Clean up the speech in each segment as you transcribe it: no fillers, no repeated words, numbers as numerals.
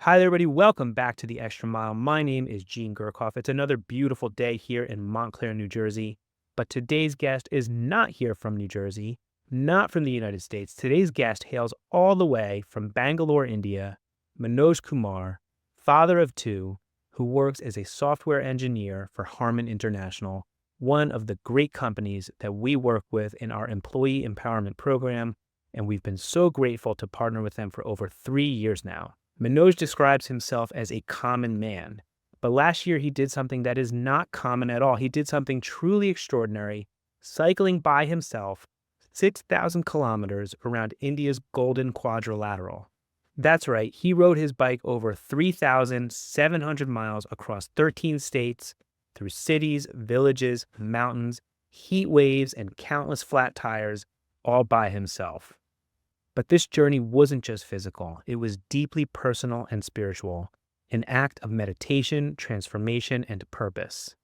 Hi there, everybody. Welcome back to the Extra Mile. My name is Gene Gurkoff. It's another beautiful day here in Montclair, New Jersey. But today's guest is not here from New Jersey, not from the United States. Today's guest hails all the way from Bangalore, India, Manoj Kumar, father of two, who works as a software engineer for Harman International, one of the great companies that we work with in our employee empowerment program. And we've been so grateful to partner with them for over 3 years now. Manoj describes himself as a common man, but last year he did something that is not common at all. He did something truly extraordinary, cycling by himself 6,000 kilometers around India's Golden Quadrilateral. That's right, he rode his bike over 3,700 miles across 13 states, through cities, villages, mountains, heat waves, and countless flat tires, all by himself. But this journey wasn't just physical. It was deeply personal and spiritual, an act of meditation, transformation, and purpose.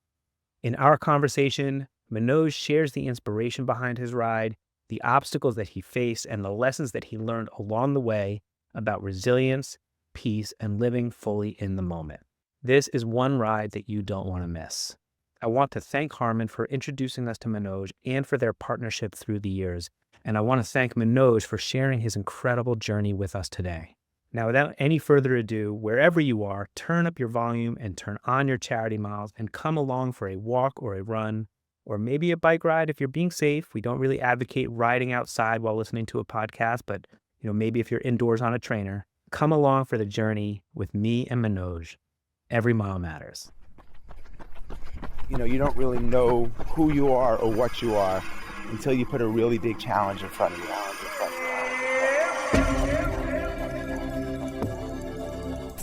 In our conversation, Manoj shares the inspiration behind his ride, the obstacles that he faced, and the lessons that he learned along the way about resilience, peace, and living fully in the moment. This is one ride that you don't want to miss. I want to thank Harman for introducing us to Manoj and for their partnership through the years. And I want to thank Manoj for sharing his incredible journey with us today. Now, without any further ado, wherever you are, turn up your volume and turn on your charity miles and come along for a walk or a run, or maybe a bike ride if you're being safe. We don't really advocate riding outside while listening to a podcast, but maybe if you're indoors on a trainer, come along for the journey with me and Manoj. Every mile matters. You don't really know who you are or what you are until you put a really big challenge in front of you.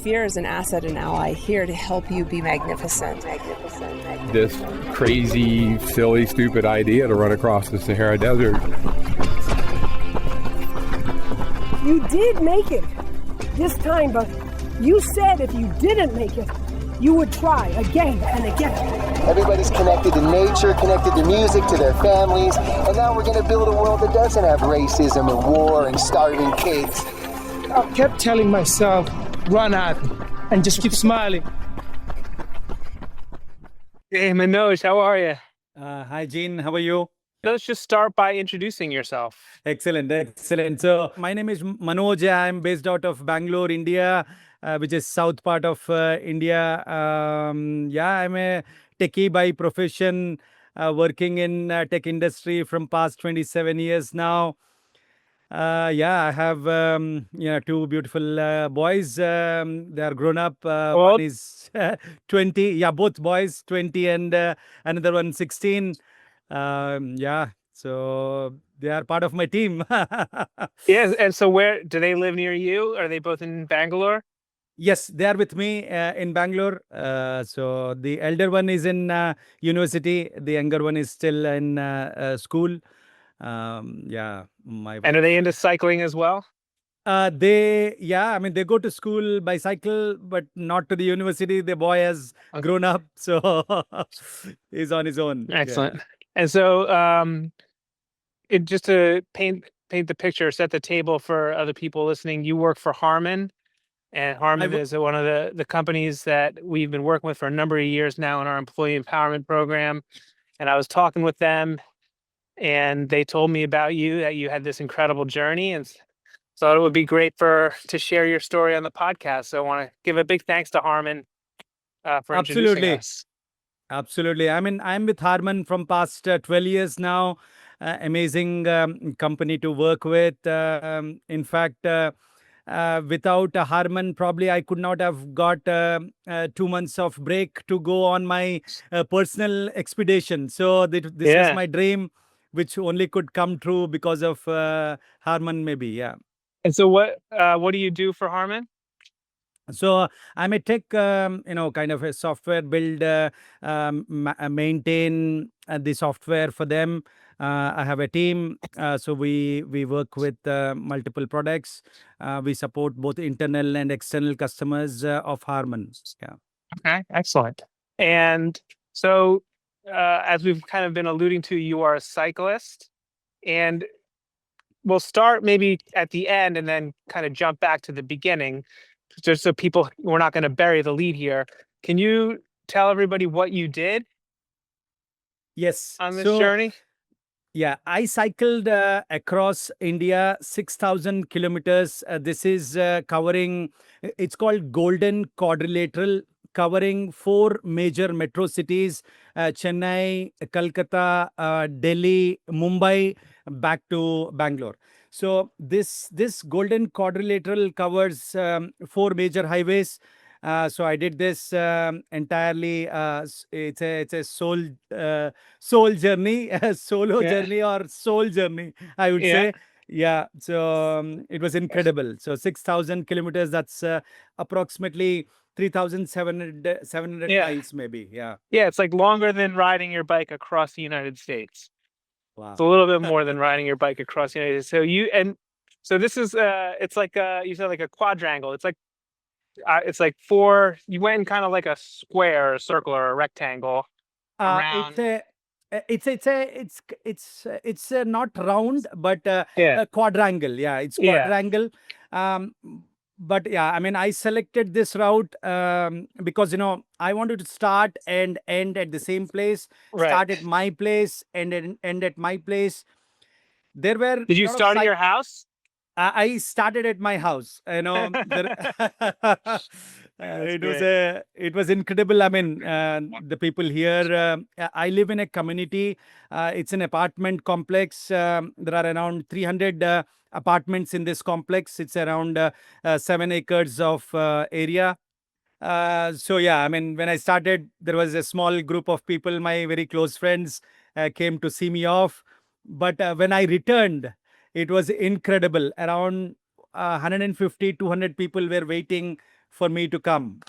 Fear is an asset and ally here to help you be magnificent. This crazy, silly, stupid idea to run across the Sahara Desert. You did make it this time, but you said if you didn't make it, you would try again and again. Everybody's connected to nature, connected to music, to their families, and now we're going to build a world that doesn't have racism and war and starving kids. I kept telling myself, run at it, and just keep smiling. Hey, Manoj, how are you? Hi, Gene. How are you? Let's just start by introducing yourself. Excellent. So my name is Manoj. I'm based out of Bangalore, India, which is south part of India. I'm a techie by profession, working in tech industry from past 27 years now. I have two beautiful boys. They are grown up. One is 20. Yeah, both boys, 20, and another one 16. So they are part of my team. Yes, and so where do they live near you? Are they both in Bangalore? Yes, they are with me in Bangalore. So the elder one is in university. The younger one is still in school. And are they into cycling as well? They go to school by cycle, but not to the university. The boy has grown up, so he's on his own. Excellent. Yeah. And so just to paint the picture, set the table for other people listening, you work for Harman. And Harman is one of the companies that we've been working with for a number of years now in our employee empowerment program. And I was talking with them, and they told me about you, that you had this incredible journey, and thought it would be great to share your story on the podcast. So I want to give a big thanks to Harman for introducing us. Absolutely. I mean, I'm with Harman from past 12 years now. Amazing company to work with. In fact, without Harman, probably I could not have got 2 months of break to go on my personal expedition. So this is my dream, which only could come true because of Harman, maybe. Yeah. And so what do you do for Harman? So I'm a tech, kind of a software build, maintain the software for them. I have a team, so we work with multiple products. We support both internal and external customers of Harman. Yeah. Okay, excellent. And so, as we've kind of been alluding to, you are a cyclist, and we'll start maybe at the end and then kind of jump back to the beginning. just so people, we're not going to bury the lead here. Can you tell everybody what you did Yes. on this So, journey? yeah, I cycled across India 6,000 kilometers. This is covering, it's called Golden Quadrilateral, covering four major metro cities, Chennai, Calcutta, Delhi, Mumbai, back to Bangalore. So this Golden Quadrilateral covers four major highways. So I did this entirely. It's a soul journey, a solo Yeah. journey or soul journey, I would Yeah. say. Yeah. So it was incredible. So 6,000 kilometers. That's approximately 3,700 Yeah. miles, maybe. Yeah. Yeah. It's like longer than riding your bike across the United States. It's a Wow. little bit more than riding your bike across the United States. So this is it's like you said like a quadrangle. It's like four. You went in kind of like a square, a circle, or a rectangle It's around. a it's not round but Yeah. a quadrangle. Yeah, it's Yeah. quadrangle. um but yeah, I mean, I selected this route because I wanted to start and end at the same place, Right. start at my place and end at my place. There were Did a you lot of start at your house? I started at my house. That's great. It was incredible. I mean, the people here. I live in a community. It's an apartment complex. There are around 300 apartments in this complex. It's around 7 acres of area. So yeah, I mean, when I started, there was a small group of people, my very close friends, came to see me off. But when I returned, it was incredible. Around 150, 200 people were waiting for me to come.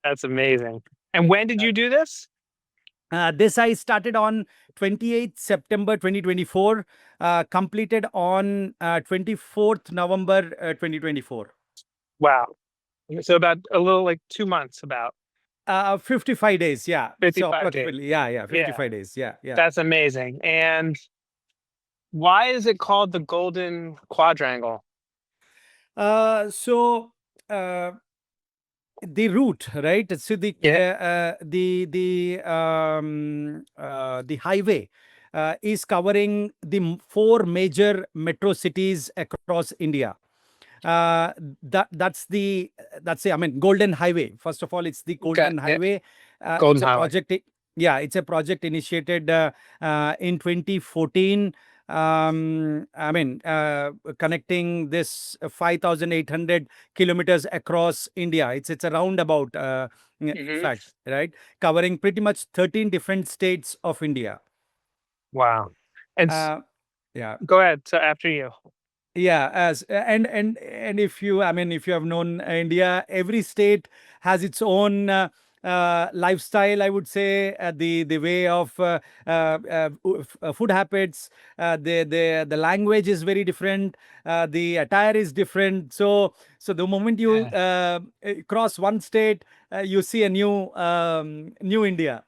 That's amazing. And when did you do this? This I started on 28th September 2024, completed on 24th November 2024. Wow. So about a little like 2 months, about 55 days, yeah. So 55 days. approximately, yeah, Yeah, 55 days, yeah. that's amazing. And why is it called the Golden Quadrangle? So the route, right? So Yeah. the highway is covering the four major metro cities across India. That's the I mean, Golden Highway. First of all, it's the Got Golden yeah. Highway. Golden It's a Highway. project. Yeah, it's a project initiated in 2014. I mean, connecting this 5,800 kilometers across India. It's a roundabout, in Hmm. fact, right? Covering pretty much 13 different states of India. Wow. And Yeah. go ahead. So after you. Yeah, as and if you, I mean, if you have known India, every state has its own lifestyle. I would say the way of food habits, the language is very different. The attire is different. So the moment you Yeah. cross one state, you see a new India.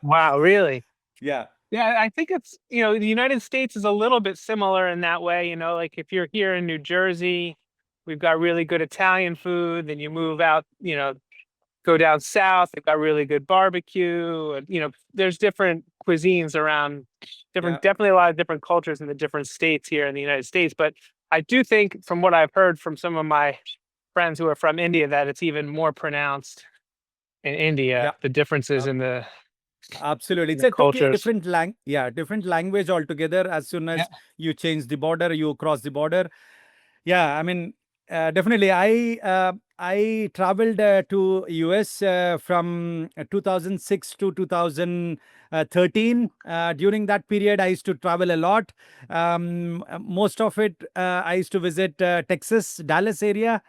Wow, really? Yeah. Yeah, I think it's, the United States is a little bit similar in that way. Like if you're here in New Jersey, we've got really good Italian food. Then you move out, go down south, they've got really good barbecue. And, there's different cuisines around, Yeah. definitely a lot of different cultures in the different states here in the United States. But I do think from what I've heard from some of my friends who are from India, that it's even more pronounced in India, Yeah. the differences in the Absolutely. It's the a totally cultures. different different language altogether. As soon Yeah. as you change the border, you cross the border. Yeah, I mean, definitely. I traveled to US from 2006 to 2013. During that period, I used to travel a lot. Most of it, I used to visit Texas, Dallas area.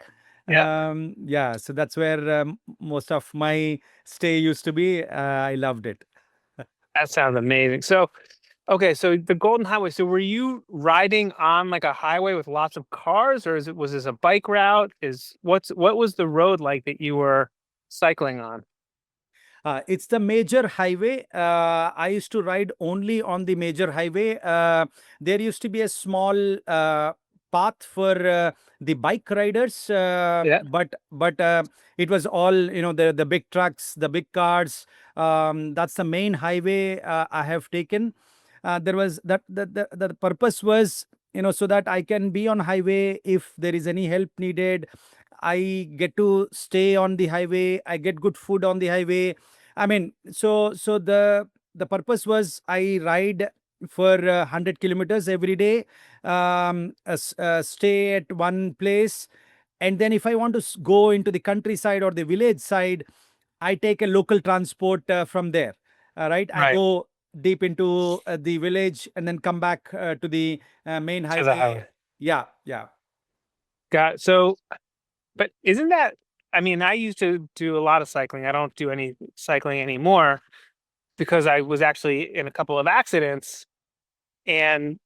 Yeah. Yeah, so that's where most of my stay used to be. I loved it. That sounds amazing. So, okay, so the Golden Highway. So, were you riding on like a highway with lots of cars, or was this a bike route? What was the road like that you were cycling on? It's the major highway. I used to ride only on the major highway. There used to be a small path for the bike riders, Yeah. but it was all, the big trucks, the big cars. That's the main highway I have taken. There was the purpose was, so that I can be on highway if there is any help needed. I get to stay on the highway. I get good food on the highway. I mean, so the purpose was I ride for 100 kilometers every day, stay at one place, and then if I want to go into the countryside or the village side, I take a local transport from there. Right, I Right. go deep into the village and then come back to the main To the highway. highway. Yeah, yeah. Got so, but isn't that? I mean, I used to do a lot of cycling. I don't do any cycling anymore because I was actually in a couple of accidents. And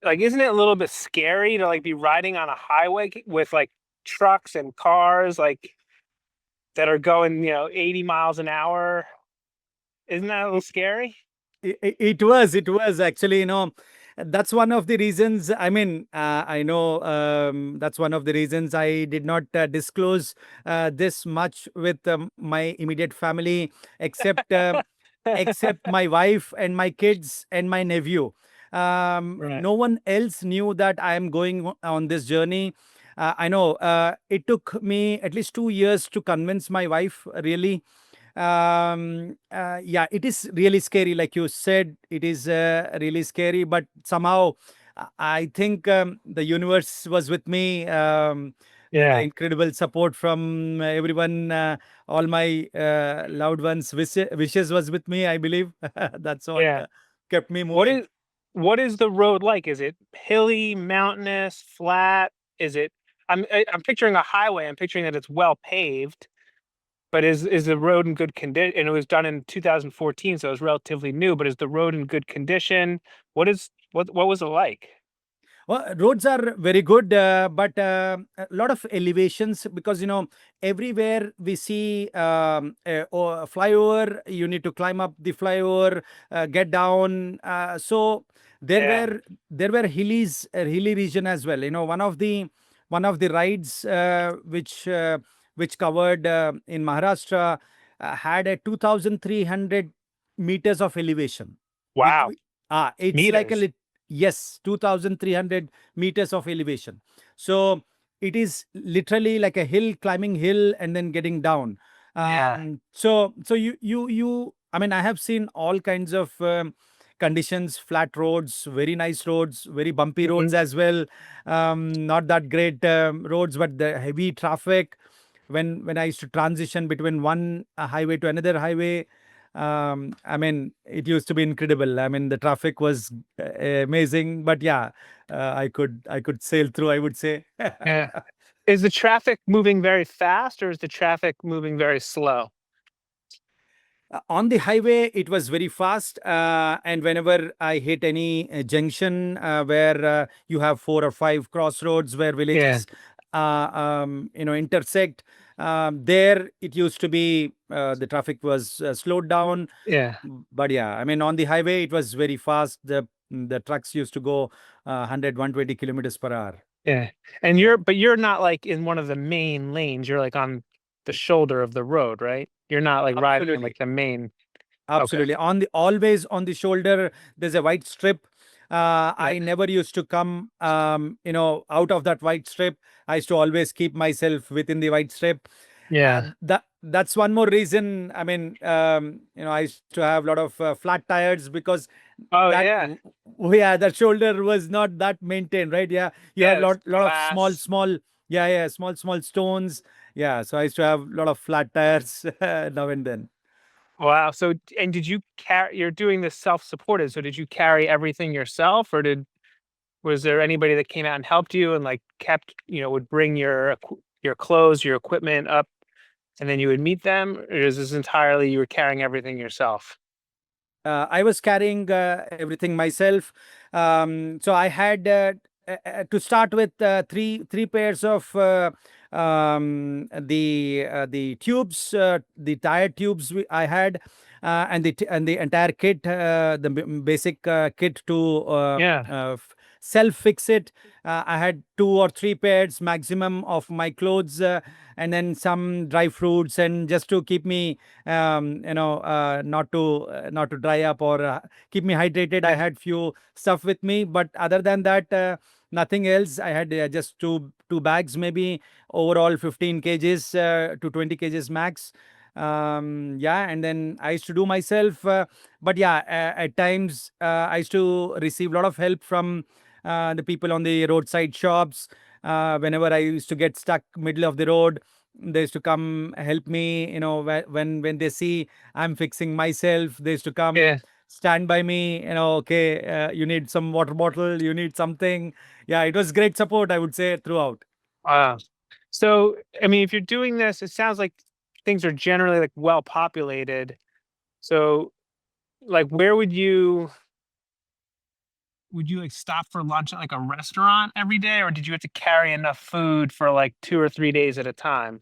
like, isn't it a little bit scary to like be riding on a highway with like trucks and cars like that are going, 80 miles an hour? Isn't that a little scary? It was actually, that's one of the reasons. I mean, I know, that's one of the reasons I did not disclose this much with my immediate family, except except my wife and my kids and my nephew. Right. No one else knew that I am going on this journey. I know it took me at least 2 years to convince my wife, really. Yeah, it is really scary, like you said. It is really scary, but somehow I think the universe was with me. The Yeah. incredible support from everyone, all my loved ones, wishes was with me, I believe. That's what Yeah. kept me What moving. is what is the road like? Is it hilly, mountainous, flat? Is it I'm picturing a highway. I'm picturing that it's well paved, but is the road in good condition? And it was done in 2014, so it was relatively new, but is the road in good condition? What was it like? Well, roads are very good, but a lot of elevations, because everywhere we see a flyover. You need to climb up the flyover, get down. So there Yeah. were there were hilly region as well. One of the rides which covered in Maharashtra had a 2,300 meters of elevation. We, Wow. we, it's like a Meters. yes, 2,300 meters of elevation. So it is literally like a hill, climbing hill and then getting down. Yeah. So you. I mean, I have seen all kinds of conditions: flat roads, very nice roads, very bumpy roads Mhm. as well. Not that great roads, but the heavy traffic. When I used to transition between one highway to another highway, I mean, it used to be incredible. I mean, the traffic was amazing, but yeah, I could sail through, I would say. Yeah. Is the traffic moving very fast or is the traffic moving very slow? On the highway, it was very fast, and whenever I hit any junction where you have 4 or 5 crossroads where Yeah. villages, intersect, there it used to be the traffic was slowed down. Yeah. But yeah, I mean, on the highway, it was very fast. The trucks used to go 100, 120 kilometers per hour. Yeah. And you're not like in one of the main lanes. You're like on the shoulder of the road, right? You're not like riding in Absolutely. like the main. Okay. Absolutely. Always on the shoulder, there's a white strip. Yeah. I never used to come, out of that white strip. I used to always keep myself within the white strip. Yeah. That's one more reason. I mean, I used to have a lot of flat tires, because Oh that, yeah. yeah, that shoulder was not that maintained, right? Yeah, you have Yeah. It's lot of glass. small, yeah, small stones. Yeah, so I used to have a lot of flat tires now and then. Wow. So, and did you carry, you're doing this self-supported. So did you carry everything yourself or was there anybody that came out and helped you and like kept, would bring your clothes, your equipment up and then you would meet them? Or is this entirely you were carrying everything yourself? I was carrying everything myself. So I had to start with three pairs of the tubes, the tire tubes I had, and the entire kit, the basic kit to Yeah. self fix it. I had 2 or 3 pairs maximum of my clothes, and then some dry fruits, and just to keep me, not to dry up, or keep me hydrated. I had few stuff with me, but other than that, nothing else. I had just two bags, maybe overall 15 kgs to 20 kgs max. Yeah, and then I used to do myself. But yeah, at times I used to receive a lot of help from the people on the roadside shops. Whenever I used to get stuck middle of the road, they used to come help me. When they see I'm fixing myself, they used to come Yeah. stand by me. Okay, you need some water bottle, you need something. Yeah, it was great support, I would say, throughout. Wow. So, I mean, if you're doing this, it sounds like things are generally like well populated. So, like, where would you like stop for lunch at like a restaurant every day, or did you have to carry enough food for like 2 or 3 days at a time?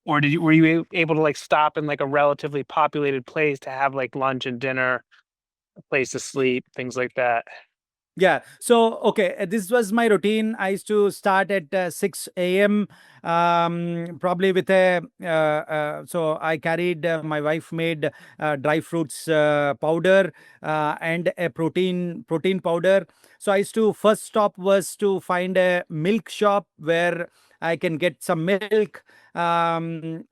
Or were you able to like stop in like a relatively populated place to have like lunch and dinner, a place to sleep, things like that? Yeah. So, okay, this was my routine. I used to start at 6 a.m. Probably with so I carried, my wife made dry fruits powder, and a protein powder. So I used to first stop was to find a milk shop where I can get some milk. And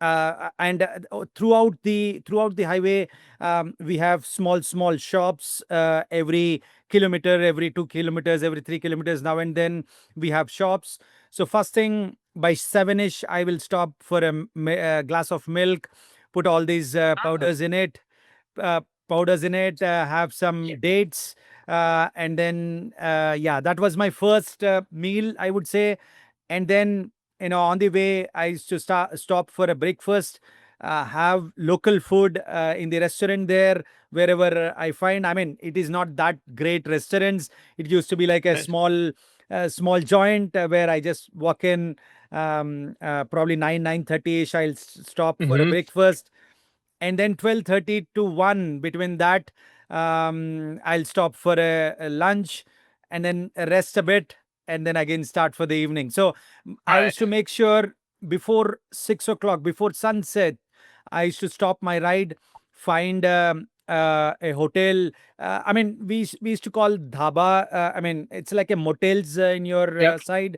throughout the highway, we have small shops, every 2 kilometers, every 3 kilometers, now and then we have shops. So first thing by 7ish, I will stop for a glass of milk, put all these uh, powders in it, have some dates, and then yeah, that was my first meal, I would say. And then, on the way, I used to stop for a breakfast, have local food in the restaurant there, wherever I find. I mean, it is not that great restaurants. It used to be like a Right. small joint, where I just walk in, probably 9:30 ish. I'll stop for a Hmm. breakfast, and then 12:30 to 1, between that, I'll stop for a lunch, and then rest a bit, and then again start for the evening. So I Right. used to make sure before 6 o'clock, before sunset, I used to stop my ride, find a hotel. I mean, we used to call dhaba. I mean, it's like a motels in your Yep. side,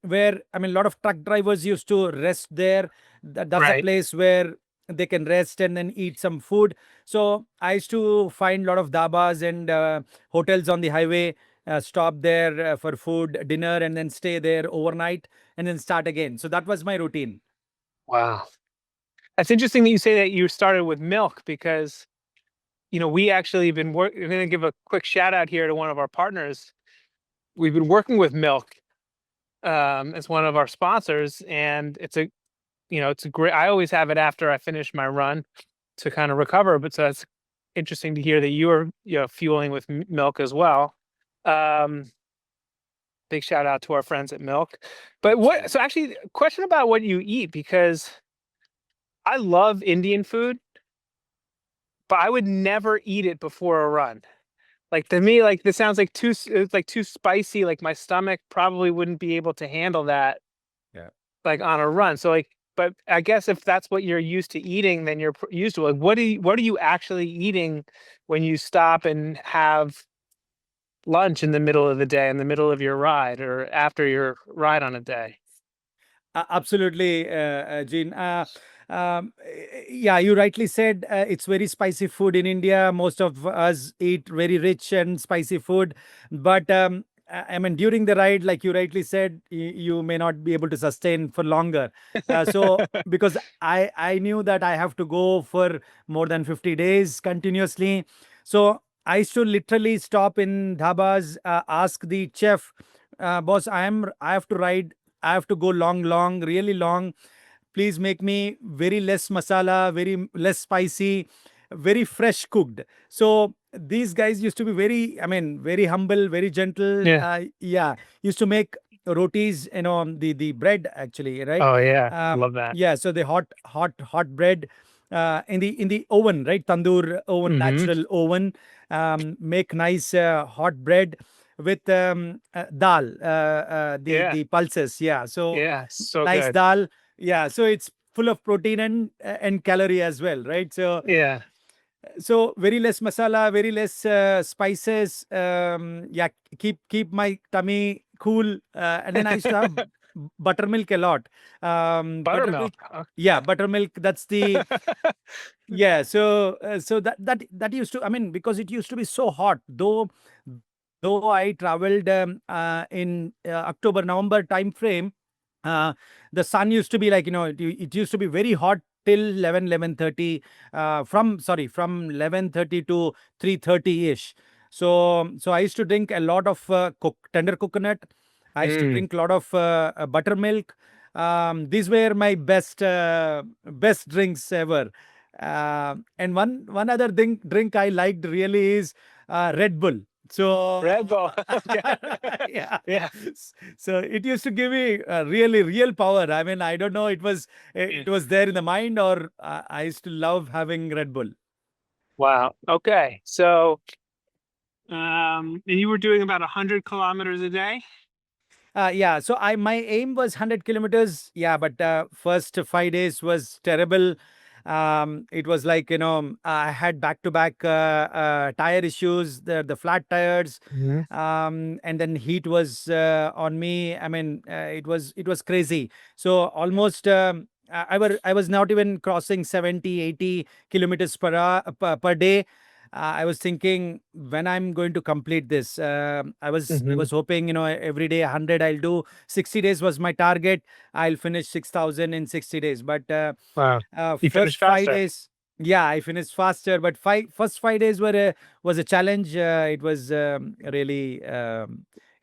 where, I mean, a lot of truck drivers used to rest there. That's a Right. place where they can rest and then eat some food. So I used to find a lot of dhabas and hotels on the highway, stop there for food, dinner, and then stay there overnight, and then start again. So that was my routine. Wow. That's interesting that you say that you started with milk because, we actually have been I'm going to give a quick shout out here to one of our partners. We've been working with milk as one of our sponsors, and it's a great. I always have it after I finish my run to kind of recover. But so that's interesting to hear that you are, fueling with milk as well. Um, Big shout out to our friends at Milk. But so actually, question about what you eat, because I love Indian food, but I would never eat it before a run. Like, to me, like, this sounds like it's like too spicy. Like, my stomach probably wouldn't be able to handle that, Yeah. like, on a run. So, like, but I guess if that's what you're used to eating, then you're used to, like, what are you actually eating when you stop and have lunch in the middle of the day, in the middle of your ride, or after your ride on a day? Absolutely, Gene. Yeah, you rightly said, it's very spicy food in India. Most of us eat very rich and spicy food, but I mean, during the ride, like you rightly said, you may not be able to sustain for longer. So, because I knew that I have to go for more than 50 days continuously, so I used to literally stop in dhabas, ask the chef, boss, I have to ride, I have to go long, really long. Please make me very less masala, very less spicy, very fresh cooked. So these guys used to be very, I mean, very humble, very gentle. Yeah. Yeah, used to make rotis, the bread actually, right? Oh yeah, love that. Yeah, so the hot bread, in the oven, right? Tandoor oven, Hmm. natural oven. Make nice hot bread with dal, Yeah. the pulses. Yeah. So Yeah. So nice good. dal. Yeah. So it's full of protein and calorie as well, right? Yeah. So very less masala, very less spices. Yeah, keep my tummy cool. And then I used to have buttermilk a lot. Buttermilk. Buttermilk. Yeah, buttermilk. That's the yeah. So that used to. I mean, because it used to be so hot. Though I traveled in October November time frame, uh, the sun used to be like, it used to be very hot till 11:30, from 11:30 to 3:30 ish. So I used to drink a lot of tender coconut. I used to Mm. drink a lot of buttermilk. These were my best drinks ever. And one other drink I liked really is Red Bull. So Red Bull. Okay. yeah. Yeah. So it used to give me really real power. I mean, I don't know, it was there in the mind, or I used to love having Red Bull. Wow. Okay. So, and you were doing about 100 kilometers a day? Yeah, so my aim was 100 kilometers. Yeah, but first 5 days was terrible. It was like, I had back to back tire issues, the flat tires, Mhm. and then heat was on me. I mean, it was crazy. So almost I was not even crossing 70, 80 kilometers per day. I was thinking, when I'm going to complete this. I was hoping, every day 100 I'll do. 60 days was my target. I'll finish 6,000 in 60 days. But Wow. You first finished 5 days, faster. yeah, I finished faster. But first 5 days was a challenge. It was really,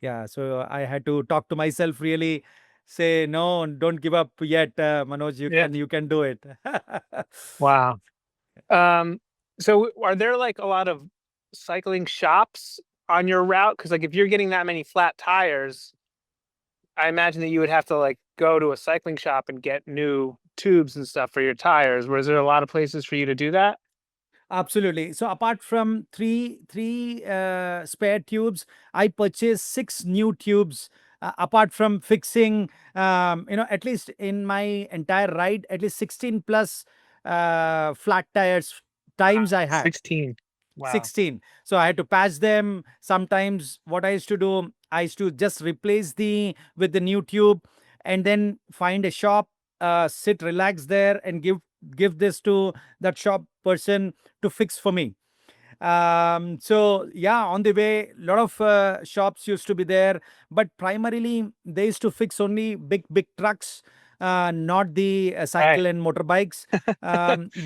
yeah. So I had to talk to myself, really say, no, don't give up yet, Manoj. Yeah. You can do it. Wow. Um, so are there like a lot of cycling shops on your route? Because like if you're getting that many flat tires, I imagine that you would have to like go to a cycling shop and get new tubes and stuff for your tires. Was there a lot of places for you to do that? Absolutely. So apart from three spare tubes, I purchased 6 new tubes. Apart from fixing, at least in my entire ride, at least 16 plus flat tires times I had. 16. Wow. 16. So I had to patch them. Sometimes what I used to do, I used to just replace with the new tube, and then find a shop, sit, relax there, and give this to that shop person to fix for me. So yeah, on the way, a lot of shops used to be there, but primarily they used to fix only big trucks, not the Hey. cycle and motorbikes.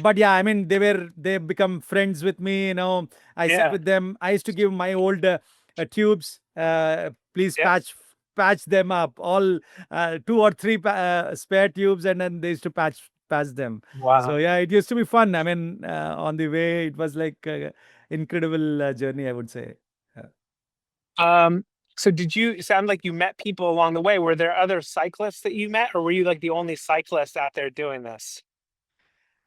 But yeah, I mean, they become friends with me. I sit Yeah. with them. I used to give my old tubes. Please Yeah. patch them up. All 2 or 3 spare tubes, and then they used to patch them. So Wow. yeah, it used to be fun. I mean, on the way, it was like incredible journey, I would say. Um, so did you it sound like you met people along the way? Were there other cyclists that you met, or were you like the only cyclist out there doing this?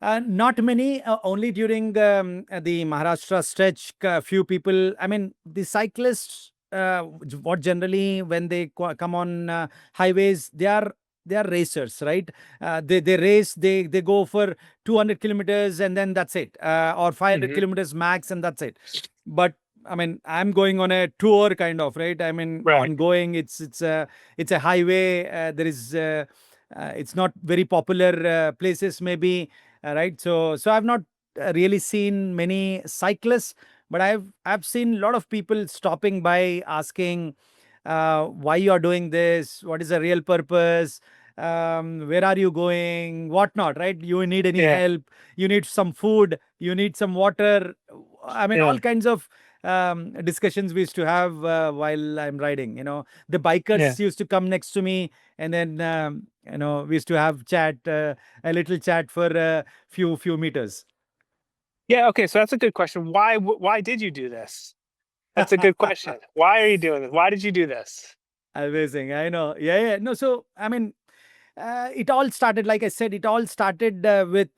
Not many, only during the Maharashtra stretch, a few people. I mean, the cyclists, what generally when they come on highways, they are racers, right? They race, they go for 200 kilometers and then that's it, or 500 Hmm. kilometers max and that's it. But I mean, I'm going on a tour kind of, right? I mean, Right. ongoing. It's a highway. There is. It's not very popular places, maybe, right? So I've not really seen many cyclists, but I've seen a lot of people stopping by, asking why you are doing this, what is the real purpose, where are you going, whatnot, right? You need any Yeah. help, you need some food, you need some water. I mean, Yeah. all kinds of discussions we used to have while I'm riding. The Yeah. bikers used to come next to me, and then we used to have a little chat for a few meters. Yeah. Okay. So that's a good question. Why did you do this? That's a good question. Why are you doing this? Why did you do this? Amazing. I know. Yeah. No, so I mean, it all started, like I said, it all started with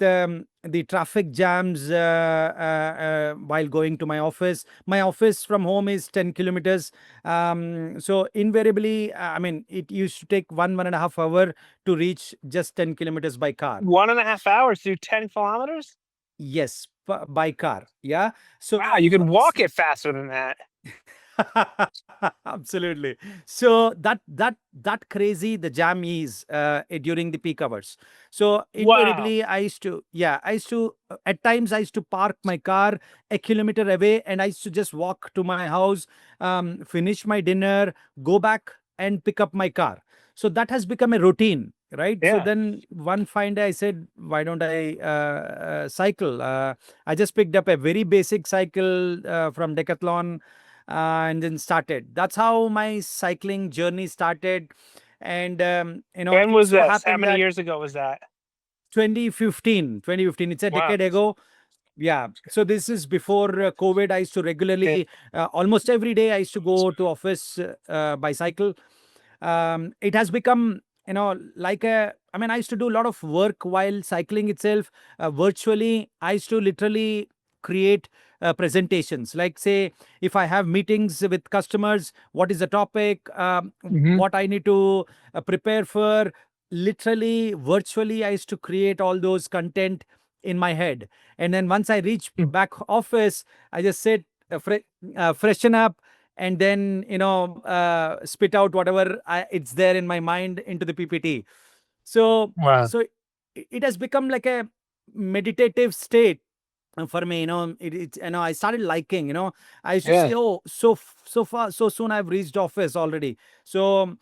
the traffic jams while going to my office. My office from home is 10 kilometers. So invariably, I mean, it used to take 1.5 hour to reach just 10 kilometers by car. 1.5 hours to 10 kilometers? Yes, by car. Yeah. So Wow, you can walk it faster than that. absolutely. So that crazy the jam is during the peak hours. So Wow. invariably I used to at times I used to park my car a kilometer away, and I used to just walk to my house, finish my dinner, go back and pick up my car. So that has become a routine, right? So Yeah. then one fine day I said, why don't I cycle? I just picked up a very basic cycle from Decathlon, and then started. That's how my cycling journey started. And When it was so this? How happened many that years ago was that? 2015, it's a Wow. decade ago. Yeah. So this is before COVID. I used to Yeah. regularly, almost every day, I used to go to office by cycle. It has become, like I mean, I used to do a lot of work while cycling itself. Virtually, I used to literally create presentations. Like, say, if I have meetings with customers, what is the topic, Hmm. what I need to prepare for. Literally, virtually, I used to create all those content in my head. And then once I reach back office, I just sit, freshen up, and then spit out whatever it's there in my mind into the PPT. So Wow. so it has become like a meditative state for me. It's I started liking. I used to see, Yeah. oh, so far, so soon I've reached office already. So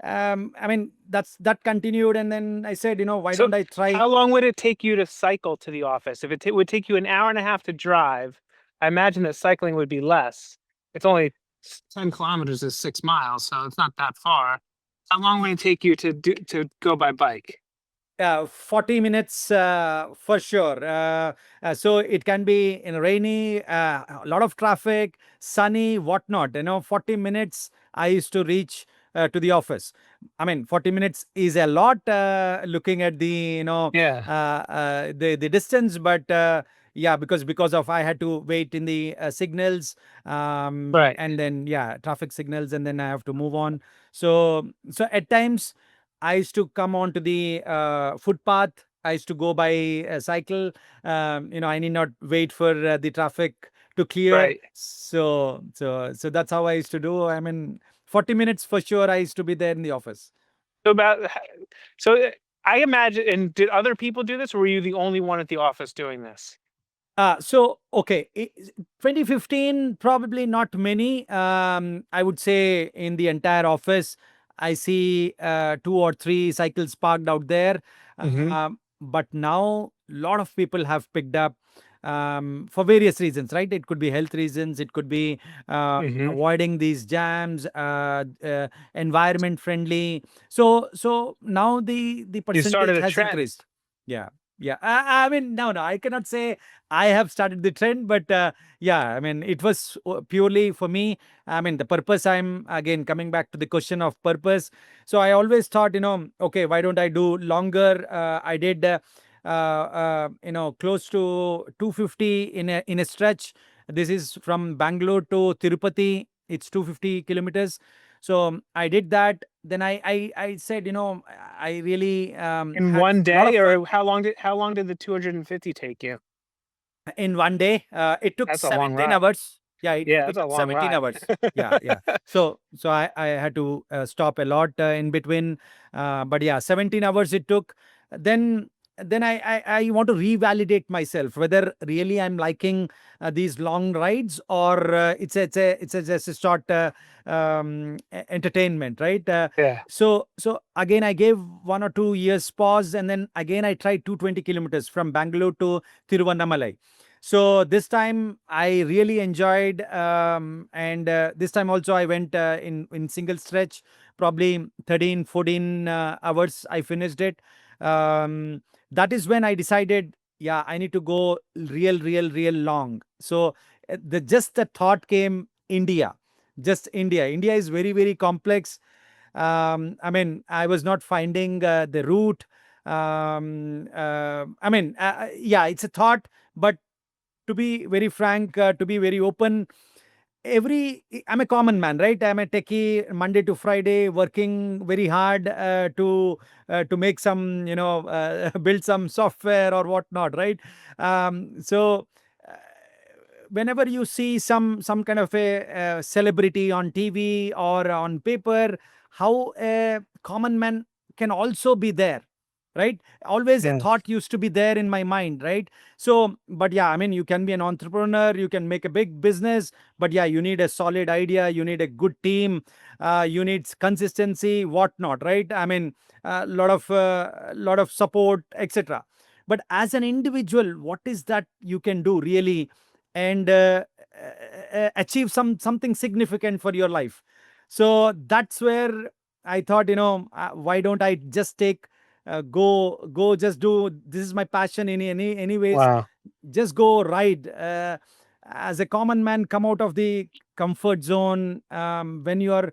I mean, that continued, and then I said, why So don't I try. how long would it take you to cycle to the office? If it would take you an hour and a half to drive, I imagine that cycling would be less. It's only 10 kilometers is 6 miles, so it's not that far. How long would it take you to go by bike? 40 minutes for sure. So it can be in rainy, a lot of traffic, sunny, whatnot. 40 minutes I used to reach to the office. I mean, 40 minutes is a lot looking at the Yeah. the distance, but yeah, because of I had to wait in the signals, Right. and then yeah, traffic signals, and then I have to move on. So at times I used to come onto the footpath. I used to go by cycle. I need not wait for the traffic to clear. Right. So that's how I used to do. I mean, 40 minutes for sure. I used to be there in the office. So so I imagine, and did other people do this, or were you the only one at the office doing this? So okay, 2015 probably not many. I would say in the entire office, I see 2 or 3 cycles parked out there. Hmm. But now a lot of people have picked up for various reasons, right? It could be health reasons, it could be Hmm. avoiding these jams, environment friendly. So now the You started percentage a has trend. increased. Yeah. Yeah, I mean, no, I cannot say I have started the trend, but yeah, I mean, it was purely for me. I mean, the purpose, I'm again coming back to the question of purpose. So I always thought, okay, why don't I do longer? I did, close to 250 in a stretch. This is from Bangalore to Tirupati. It's 250 kilometers. So I did that. Then I said, I really In had one a lot day, of fun. or how long did the 250 take you? In one day. It took That's a long 17 ride. hours. Yeah, Yeah, it that's a took long 17 ride. hours. Yeah, yeah. So I had to stop a lot in between. But yeah, 17 hours it took. Then I want to revalidate myself whether really I'm liking these long rides, or it's a just a short entertainment, right? Yeah. So again, I gave 1 or 2 years pause, and then again I tried 220 kilometers from Bangalore to Tiruvannamalai. So this time I really enjoyed, and this time also I went in single stretch, probably 13, 14 hours. I finished it. That is when I decided, yeah, I need to go real long. So the thought came, India, just India. India is very complex. I mean, I was not finding the route. Yeah, it's a thought, but to be very frank, to be very open, I'm a common man, right? I'm a techie, Monday to Friday, working very hard to make some, build some software or whatnot, right? So uh, whenever you see some kind of a celebrity on TV or on paper, how a common man can also be there, right? Always a Yes. thought used to be there in my mind, right? So, but yeah, I mean, you can be an entrepreneur, you can make a big business, but yeah, you need a solid idea, you need a good team, you need consistency, whatnot, right? I mean, a lot of support, etc. But as an individual, what is that you can do really, and achieve something significant for your life? So that's where I thought, why don't I just take go just do, this is my passion, any ways, Wow. just go ride. As a common man, come out of the comfort zone. When your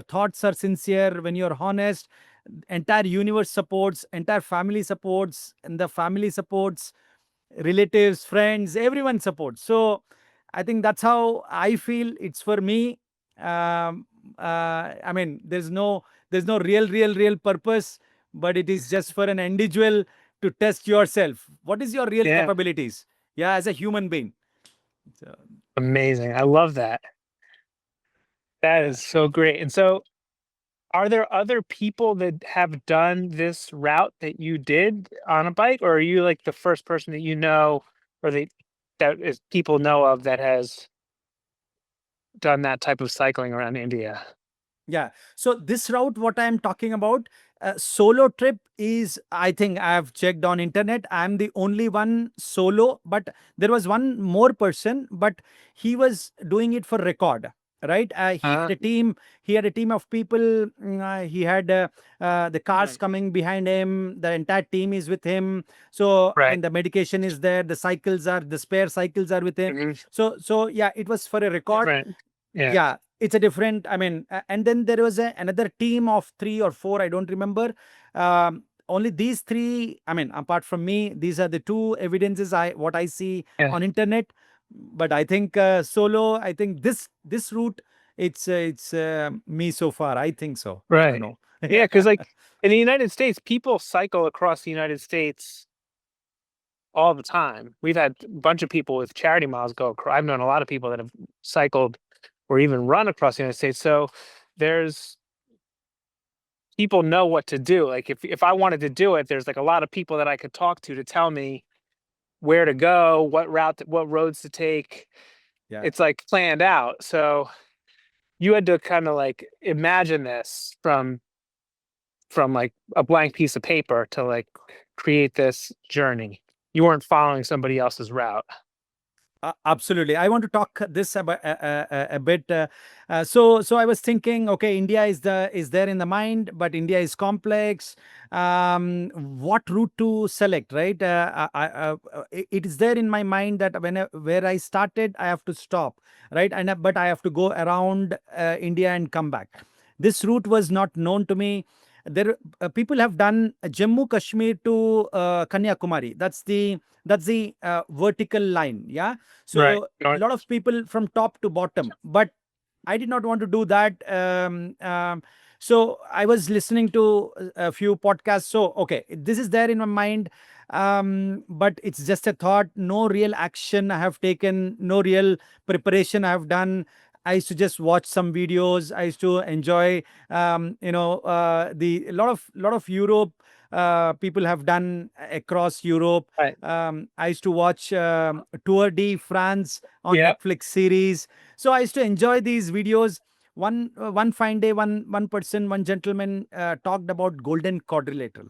thoughts are sincere, when you're honest, entire universe supports, entire family supports, and the family supports, relatives, friends, everyone supports. So I think that's how I feel. It's for me. I mean, there's no real purpose, but it is just for an individual to test yourself. What is your real Yeah. capabilities? Yeah, as a human being. So, Amazing. I love that. That yeah. is so great. And so, are there other people that have done this route that you did on a bike, or are you like the first person that you know, or that is people know of that has done that type of cycling around India? Yeah. So this route, what I am talking about, solo trip is, I think I have checked on internet. I'm the only one solo, but there was one more person, but he was doing it for record. Right, Uh, he had a team of people. He had the cars Nice. coming behind him. The entire team is with him. So I Right. mean, the medication is there. The spare cycles are with him. Hmm. So yeah, it was for a record. Different. Yeah. Yeah, it's a different, I mean, and then there was another team of 3 or 4, I don't remember. Only these three, I mean, apart from me, these are the two evidences what I see Yeah. on internet. But I think solo, I think this route, it's me so far, I think so. I don't Right. know. Yeah, because like in the United States, people cycle across the United States all the time. We've had a bunch of people with charity miles go across. I've known a lot of people that have cycled or even run across the United States. So there's people know what to do. Like if I wanted to do it, there's like a lot of people that I could talk to tell me where to go, what roads to take. Yeah. It's like planned out. So you had to kind of like imagine this from like a blank piece of paper to like create this journey. You weren't following somebody else's route. Absolutely. I want to talk this about a bit. So I was thinking, okay, India is there in the mind, but India is complex. What route to select, right? It is there in my mind that where I started, I have to stop, right? But I have to go around India and come back. This route was not known to me. There people have done Jammu Kashmir to Kanyakumari. That's the vertical line. Yeah. Right. So a North. lot of people from top to bottom, but I did not want to do that. So I was listening to a few podcasts. So okay, this is there in my mind, but it's just a thought. No real action I have taken. No real preparation I have done. I used to just watch some videos. I used to enjoy, the lot of Europe. People have done across Europe. Right. I used to watch Tour de France on Yeah. Netflix series. So I used to enjoy these videos. One fine day, one person, one gentleman talked about golden quadrilateral.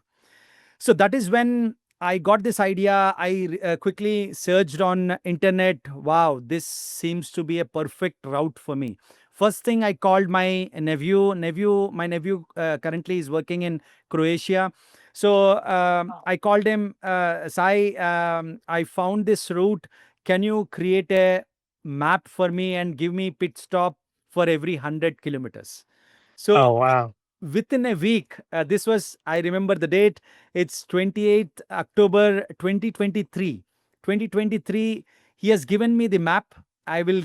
So that is when I got this idea. I quickly searched on internet. Wow, this seems to be a perfect route for me. First thing, I called my my nephew currently is working in Croatia. So I called him, Sai, I found this route. Can you create a map for me and give me pit stop for every 100 kilometers? So Oh wow. within a week, this was, I remember the date, it's 28th October 2023. 2023, he has given me the map. I will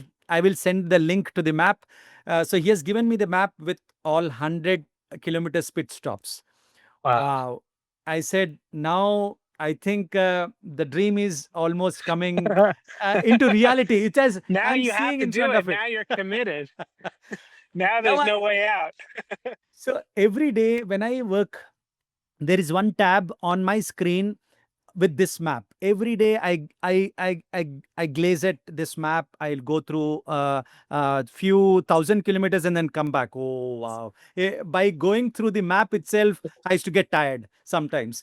send the link to the map. So he has given me the map with all 100 kilometers pit stops. Wow. I said, now I think the dream is almost coming into reality. It has, Now I'm you have seeing to in do front it. of it. Now you're committed. Now Now there's no way out. So every day when I work, there is one tab on my screen with this map. Every day I glaze at this map. I'll go through few thousand kilometers and then come back. Oh wow. By going through the map itself, I used to get tired sometimes.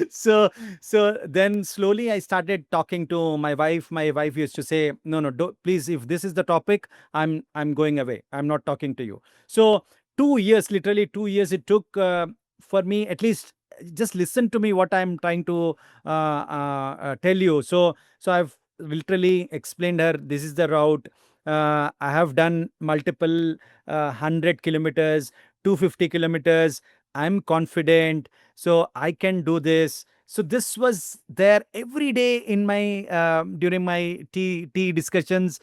So so then slowly I started talking to my wife. My wife used to say, no, no, don't, please, if this is the topic, I'm going away. I'm not talking to you. So 2 years, literally 2 years it took for me, at least just listen to me what I'm trying to tell you. So I've literally explained her, this is the route. I have done multiple 100 kilometers, 250 kilometers. I'm confident, so I can do this. So this was there every day in my during my tea discussions.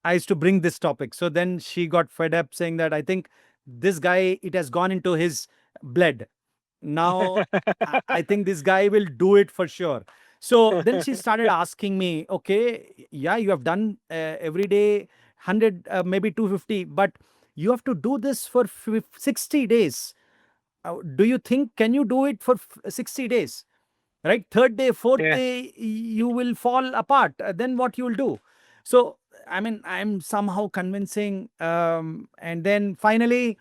I used to bring this topic. So then she got fed up, saying that I think this guy, it has gone into his blood. Now I think this guy will do it for sure. So then she started asking me, okay, yeah, you have done every day 100, maybe 250, but you have to do this for 60 days. Do you think, can you do it for 60 days? Right? Third day, fourth Yeah. day, you will fall apart. Then what you will do? So, I mean, I'm somehow convincing. And then finally,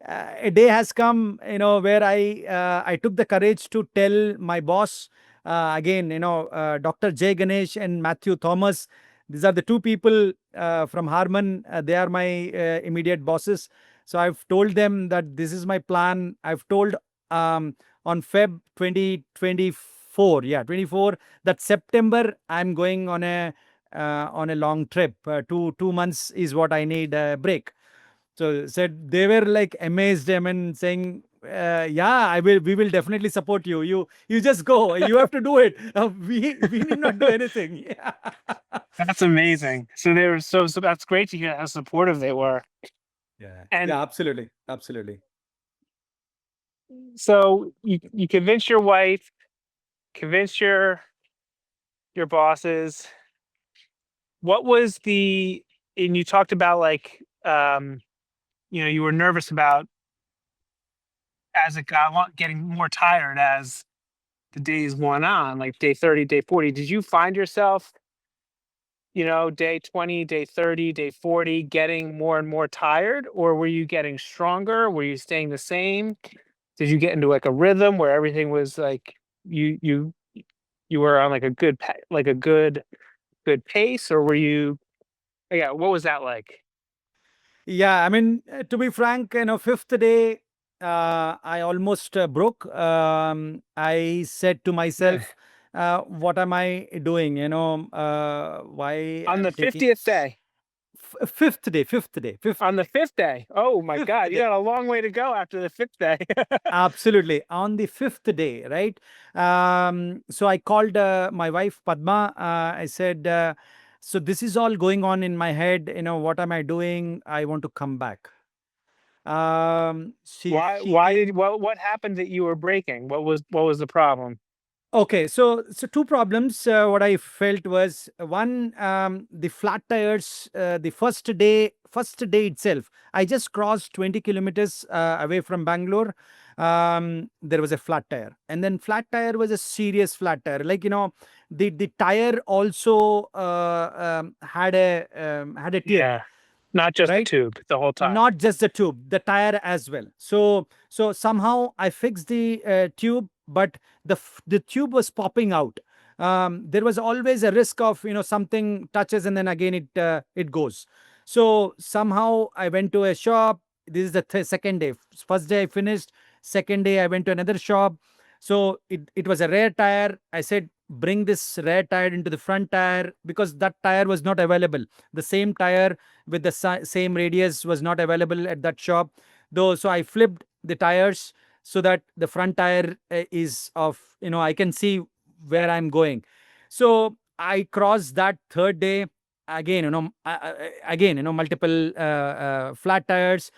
a day has come, where I took the courage to tell my boss, again, Dr. Jay Ganesh and Matthew Thomas. These are the two people from Harman. They are my immediate bosses. So I've told them that this is my plan. I've told on Feb 2024, yeah, 24, that September I'm going on a long trip. 2 months is what I need a break. So said they were like amazed. I mean, saying, "Yeah, I will. We will definitely support you. You just go. You have to do it. We need not do anything." Yeah. That's amazing. So they were so that's great to hear how supportive they were. Yeah. And Yeah. Absolutely. Absolutely. so you convinced your wife, convinced your bosses. What was the and you talked about like you were nervous about as it got getting more tired as the days went on, like day 30, day 40. Did you find yourself, day 20, day 30, day 40, getting more and more tired? Or were you getting stronger? Were you staying the same? Did you get into like a rhythm where everything was like you were on like a good pace, or were you, yeah, what was that like? Yeah. I mean, to be frank, fifth day, I almost broke. I said to myself, "What am I doing? Why On the I'm taking." 50th day, Fifth day, fifth day, fifth on the day, fifth day. Oh my fifth God, you day. got a long way to go after the fifth day. Absolutely. On the fifth day, right? So I called my wife, Padma. I said, so this is all going on in my head. What am I doing? I want to come back. She Why gave. did what happened that you were breaking? What was the problem? Okay, so two problems. What I felt was, one, the flat tires. The first day itself, I just crossed 20 kilometers away from Bangalore. There was a flat tire, and then flat tire was a serious flat tire. Like, the tire also had a tear, Yeah. Not just the right? tube the whole time. Not just the tube, the tire as well. So somehow I fixed the tube, but the tube was popping out. There was always a risk of, something touches and then again it goes. So somehow I went to a shop. This is the second day. First day I finished. Second day I went to another shop. So it was a rear tire. I said, bring this rear tire into the front tire, because that tire was not available. The same tire with the same radius was not available at that shop. though. So I flipped the tires so that the front tire is of, I can see where I'm going. So I crossed that third day again, multiple flat tires.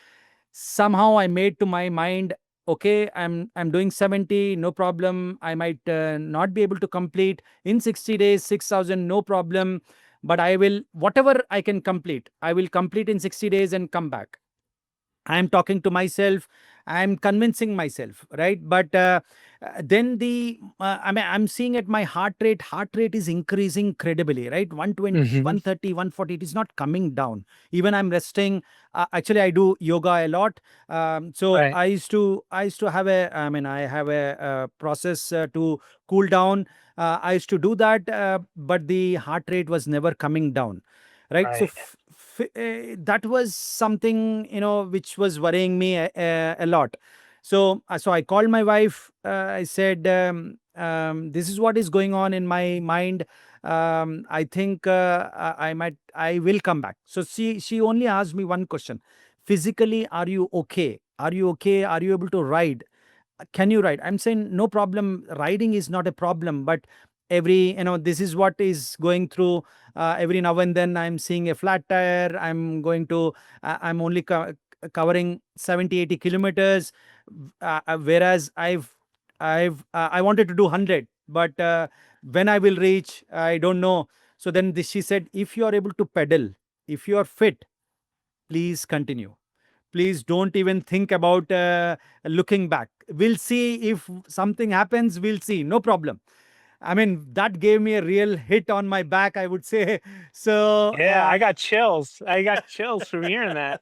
Somehow I made to my mind, okay, I'm doing 70, no problem. I might not be able to complete in 60 days 6,000, no problem, but I will, whatever I can complete, I will complete in 60 days and come back. I'm talking to myself, I'm convincing myself, right? But then I'm seeing at my heart rate is increasing credibly, right? 120, Hmm. 130, 140, it is not coming down. Even I'm resting. Actually, I do yoga a lot. So Right. I used to have I have a process to cool down. I used to do that, but the heart rate was never coming down, right? So Right. that was something, which was worrying me a lot. So I called my wife. I said, this is what is going on in my mind. I think I will come back. So she only asked me one question: physically, are you okay? Are you okay? Are you able to ride? Can you ride? I'm saying no problem, riding is not a problem, but this is what is going through. Every now and then I'm seeing a flat tire. I'm only covering 70, 80 kilometers, whereas I wanted to do 100, but when I will reach, I don't know. So then she said, if you are able to pedal, if you are fit, please continue. Please don't even think about looking back. We'll see if something happens. We'll see. No problem. I mean, that gave me a real hit on my back, I would say. So Yeah, I got chills. I got chills from hearing that.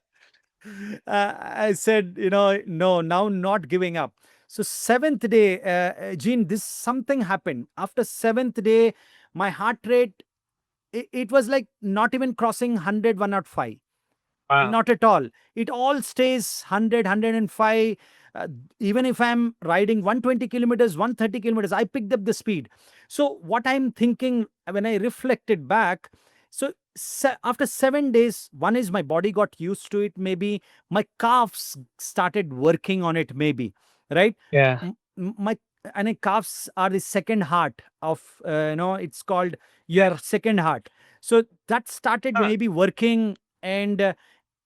I said, no, now not giving up. So seventh day, Gene, this something happened. After seventh day, my heart rate, it was like not even crossing 100, 105. Wow. Not at all. It all stays 100, 105. Uh, Even if I'm riding 120 kilometers, 130 kilometers, I picked up the speed. So, what I'm thinking when I reflected back, so after 7 days, one is my body got used to it, maybe my calves started working on it, maybe, right? Yeah. My and my calves are the second heart of, it's called your second heart. So that started Huh. maybe working, and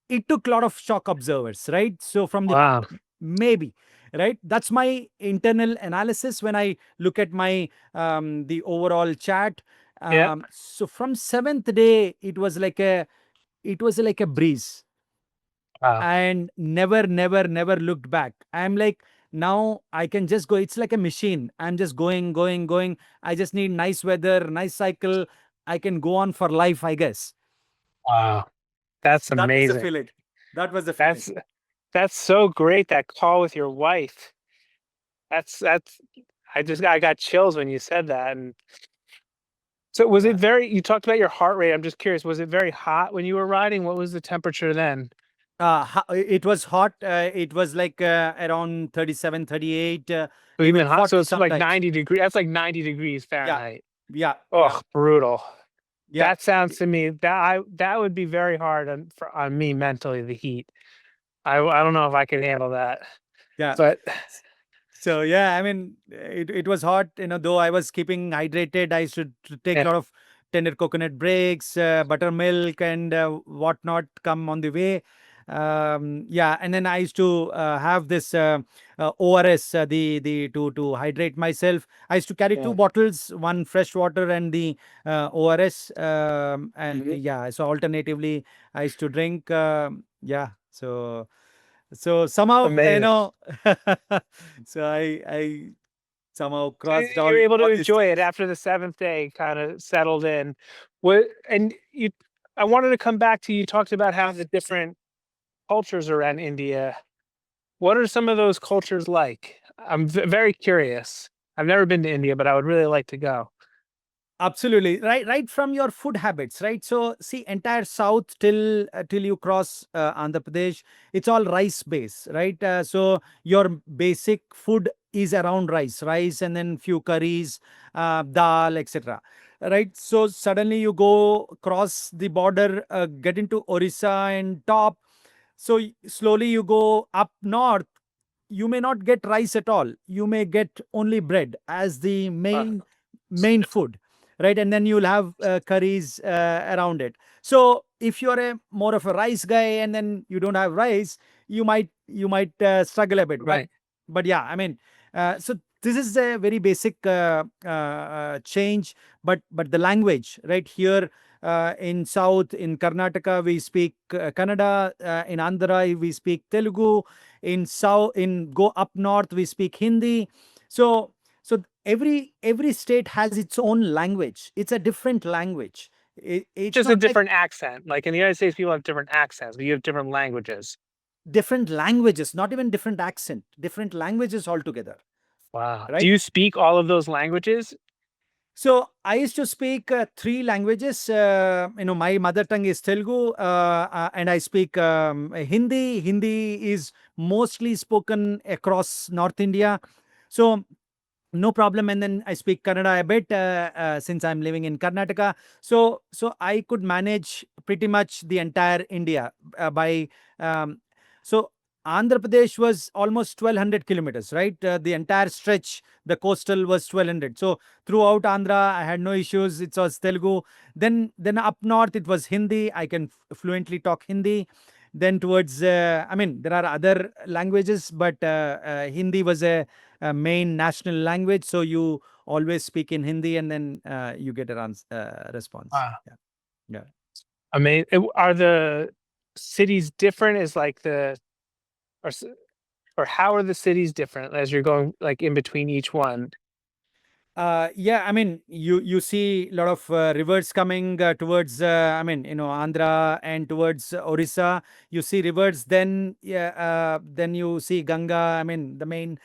it took a lot of shock observers, right? So from the Wow. maybe, right? That's my internal analysis when I look at my the overall chat. Yeah. So from seventh day, it was like a breeze, Wow. and never looked back. I'm like, now I can just go. It's like a machine. I'm just going. I just need nice weather, nice cycle. I can go on for life, I guess. Wow. That's That was the amazing. feeling. That was the feeling. That's so great, that call with your wife. That's I got chills when you said that. And so was it Yeah. you talked about your heart rate. I'm just curious, was it very hot when you were riding? What was the temperature then? It was hot. It was like around 37, 38, Oh, even even hot. So 40 it's like sometimes. 90 degrees. That's like 90 degrees Yeah, Fahrenheit. yeah, yeah, Oh, brutal. yeah, That sounds to me that would be very hard on me mentally, the heat. I don't know if I could handle that. yeah. But So yeah, I mean, it was hot. Though I was keeping hydrated, I should take a yeah, lot of tender coconut breaks, buttermilk, and whatnot come on the way. Yeah, and then I used to have this ORS, the to hydrate myself. I used to carry two yeah. bottles, one fresh water and the ORS, and Mhm. yeah. So alternatively, I used to drink. Yeah, so somehow, Amazing. so I somehow So crossed you're able all to these enjoy it things. after the seventh day kind of settled in. What and you I wanted to come back to, you talked about how the different cultures around India. What are some of those cultures like? I'm very curious. I've never been to India, but I would really like to go. Absolutely. Right from your food habits, right? So see, entire south till you cross Andhra Pradesh, it's all rice based, right? So your basic food is around rice, and then few curries, dal, etc. Right? So suddenly you go cross the border, get into Orissa and top. So slowly you go up north, you may not get rice at all. You may get only bread as the main food, right? And then you'll have curries around it. So if you're a more of a rice guy and then you don't have rice, you might struggle a bit. Right. But yeah, I mean, so this is a very basic change. But the language, right here. In South, in Karnataka, we speak Kannada. In Andhra, we speak Telugu. In South, in go up north, we speak Hindi. So every state has its own language. It's a different language. It's Just a not like different accent. Like in the United States, people have different accents, but you have different languages. different languages, not even different accent, different languages altogether, Wow. Do right? you speak all of those languages? So I used to speak three languages. My mother tongue is Telugu, and I speak Hindi. Hindi is mostly spoken across North India, so no problem. And then I speak Kannada a bit since I'm living in Karnataka. So I could manage pretty much the entire India by. Um, so Andhra Pradesh was almost 1,200 kilometers, right? The entire stretch, the coastal was 1,200. So throughout Andhra, I had no issues. It was Telugu. Then up north, it was Hindi. I can fluently talk Hindi. Then towards, I mean, there are other languages, but Hindi was a main national language. So you always speak in Hindi, and then you get a response. Wow. Yeah. Yeah. Amazing. Are the cities different? Is like or s- or how are the cities different as you're going like in between each one? Yeah, I mean, you see a lot of rivers coming towards, I mean, Andhra and towards Orissa. You see rivers, then yeah, then you see Ganga. I mean, the main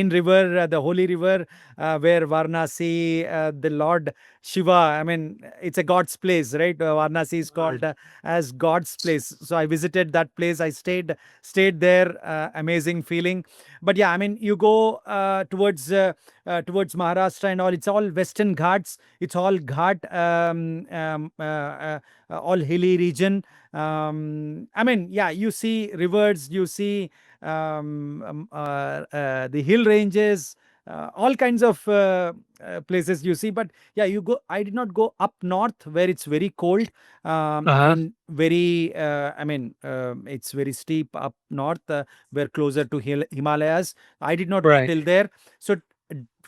river, the holy river, where Varanasi, the Lord Shiva. I mean, it's a God's place, right? Varanasi is called as God's place. So I visited that place. I stayed there. Amazing feeling. But yeah, I mean, you go towards Maharashtra and all. It's all Western Ghats. It's all Ghat, all hilly region. I mean, yeah, you see rivers, you see the hill ranges, all kinds of places you see. But yeah, you go. I did not go up north where it's very cold Uh-huh. and very. I mean, it's very steep up north. We're closer to Himalayas. I did not go Right. till there. So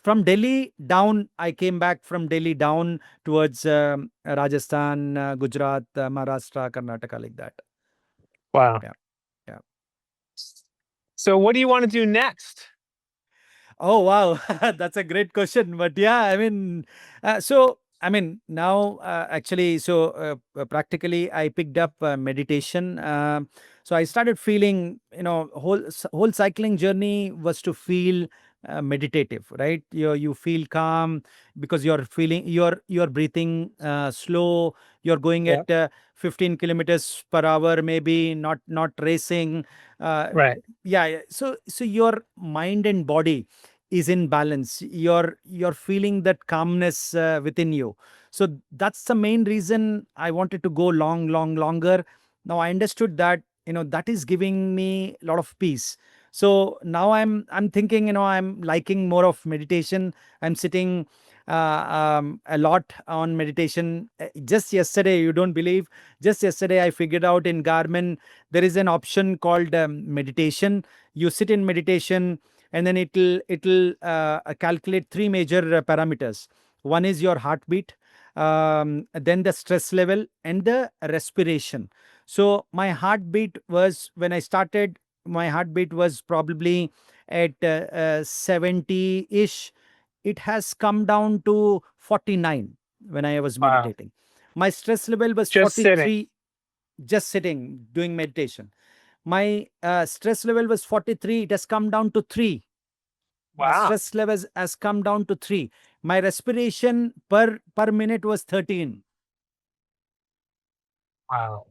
from Delhi down, I came back from Delhi down towards Rajasthan, Gujarat, Maharashtra, Karnataka, like that. Wow. Yeah, yeah. So what do you want to do next? Oh wow, that's a great question. But yeah, I mean, so I mean now actually, so practically I picked up meditation. So I started feeling, whole cycling journey was to feel meditative, right? You feel calm because you're breathing slow. You're going Yeah. at 15 kilometers per hour, maybe not racing. Uh, Right. yeah. So your mind and body is in balance. You're feeling that calmness within you. So that's the main reason I wanted to go longer. Now I understood that that is giving me a lot of peace. So now I'm thinking, I'm liking more of meditation. I'm sitting a lot on meditation. Just yesterday, you don't believe, just yesterday I figured out in Garmin there is an option called meditation. You sit in meditation, and then it'll calculate three major parameters. One is your heartbeat, then the stress level, and the respiration. So my heartbeat was, when I started, my heartbeat was probably at 70-ish. It has come down to 49 when I was Wow. meditating. My stress level was Just sitting. 43, just sitting doing meditation. My stress level was 43. It has come down to 3. My Wow. stress levels has come down to 3. My respiration per minute was 13. Wow.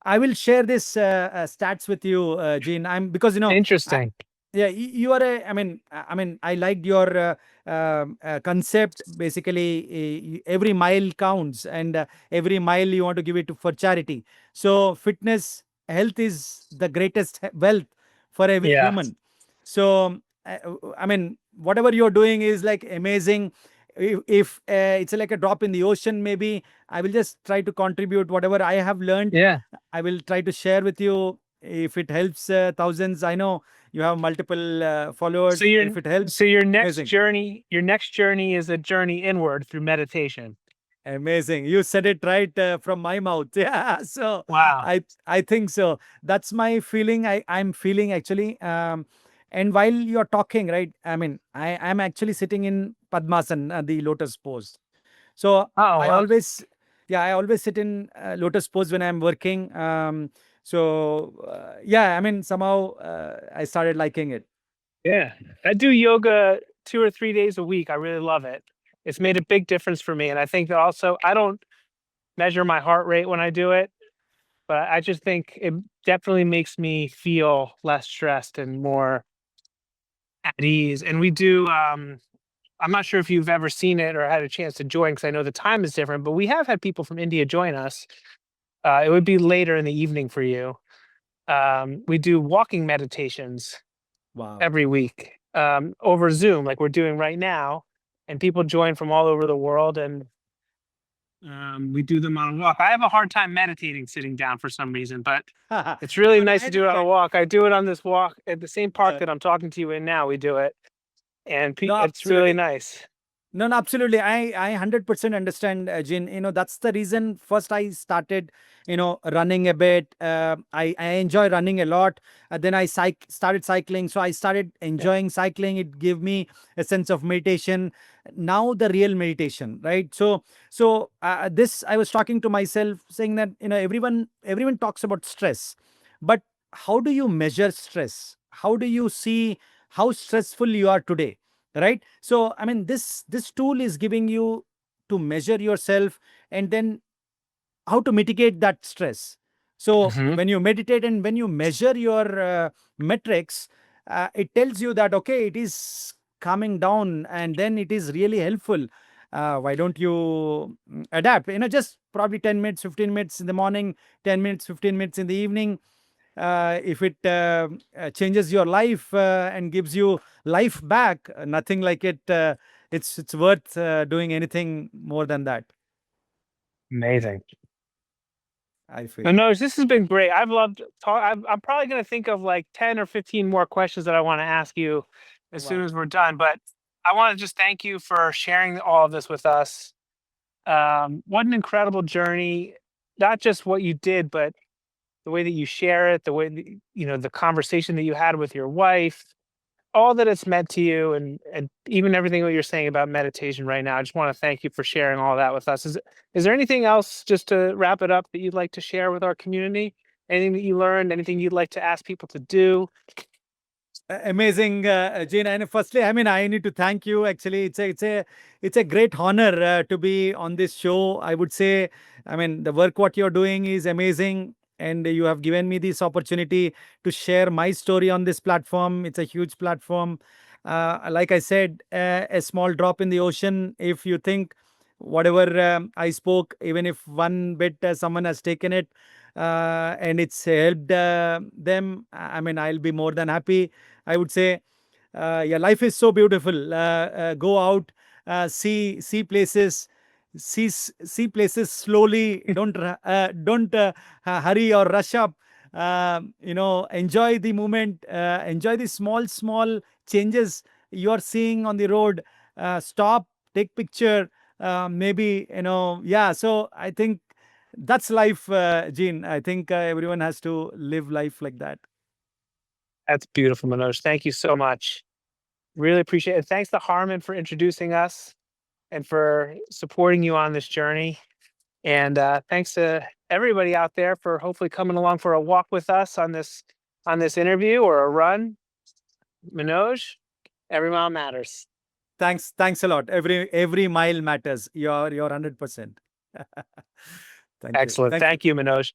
I will share this stats with you, Gene. I'm because Interesting. yeah, you are a. I mean, I liked your concept. Basically, every mile counts, and every mile you want to give it for charity. So fitness health is the greatest wealth for every Yeah. human. So I mean, whatever you're doing is like amazing. If it's like a drop in the ocean, maybe I will just try to contribute whatever I have learned. Yeah. I will try to share with you. If it helps thousands, I know you have multiple So followers. your If it helps, so amazing. your next journey is a journey inward through meditation. Amazing. You said it right from my mouth. Yeah. So Wow. I think so. That's my feeling. I'm feeling actually. And while you're talking, right? I mean, I'm actually sitting in Padmasana, the lotus pose. So Oh, I well, always, yeah, I always sit in lotus pose when I'm working. Yeah, I mean, somehow I started liking it. yeah. I do yoga 2 or 3 days a week. I really love it. It's made a big difference for me, and I think that also I don't measure my heart rate when I do it, but I just think it definitely makes me feel less stressed and more at ease. And we do I'm not sure if you've ever seen it or had a chance to join because I know the time is different, but we have had people from India join us. It would be later in the evening for you. We do walking meditations Wow. every week over Zoom, like we're doing right now, and people join from all over the world, and we do them on a walk. I have a hard time meditating sitting down for some reason, but it's really But nice I to do it on a understand. walk. I do it on this walk at the same park Uh, that I'm talking to you in now. We do it, and no, it's really absolutely. nice. No, no, absolutely. I 100% understand, Jin. That's the reason first I started, running a bit. I enjoy running a lot. Then I started cycling. So I started Yeah. enjoying cycling. It gave me a sense of meditation. Now the real meditation, right? So this I was talking to myself, saying that everyone talks about stress, but how do you measure stress? How do you see how stressful you are today? Right. So I mean, this tool is giving you to measure yourself, and then how to mitigate that stress. So Hmm. when you meditate and when you measure your metrics, it tells you that okay, it is calming down, and then it is really helpful. Why don't you adapt? Just probably 10 minutes, 15 minutes in the morning, 10 minutes, 15 minutes in the evening. If it changes your life and gives you life back, nothing like it. It's worth doing anything more than that, Amazing. I feel. Manoj, this has been great. I've loved talk. I'm probably going to think of like 10 or 15 more questions that I want to ask you as soon Wow. as we're done. But I want to just thank you for sharing all of this with us. What an incredible journey! Not just what you did, but the way that you share it, the way that, the conversation that you had with your wife, all that it's meant to you, and even everything that you're saying about meditation right now. I just want to thank you for sharing all that with us. Is there anything else, just to wrap it up, that you'd like to share with our community? Anything that you learned? Anything you'd like to ask people to do? Amazing, Jane. And firstly, I mean, I need to thank you. Actually, it's a great honor to be on this show. I would say, I mean, the work what you're doing is amazing, and you have given me this opportunity to share my story on this platform. It's a huge platform. Like I said, a small drop in the ocean. If you think whatever I spoke, even if one bit someone has taken it and it's helped them, I mean, I'll be more than happy. I would say, yeah, life is so beautiful. Go out, see places, see places slowly. Don't hurry or rush up. Enjoy the moment. Enjoy the small changes you are seeing on the road. Stop, take picture. Maybe yeah. So I think that's life, Gene. I think everyone has to live life like that. That's beautiful, Manoj. Thank you so much. Really appreciate it. Thanks to Harman for introducing us and for supporting you on this journey. And thanks to everybody out there for hopefully coming along for a walk with us on this interview or a run. Manoj, every mile matters. Thanks a lot. Every mile matters. You're 100%. Thank you. Excellent. Thank you, Manoj.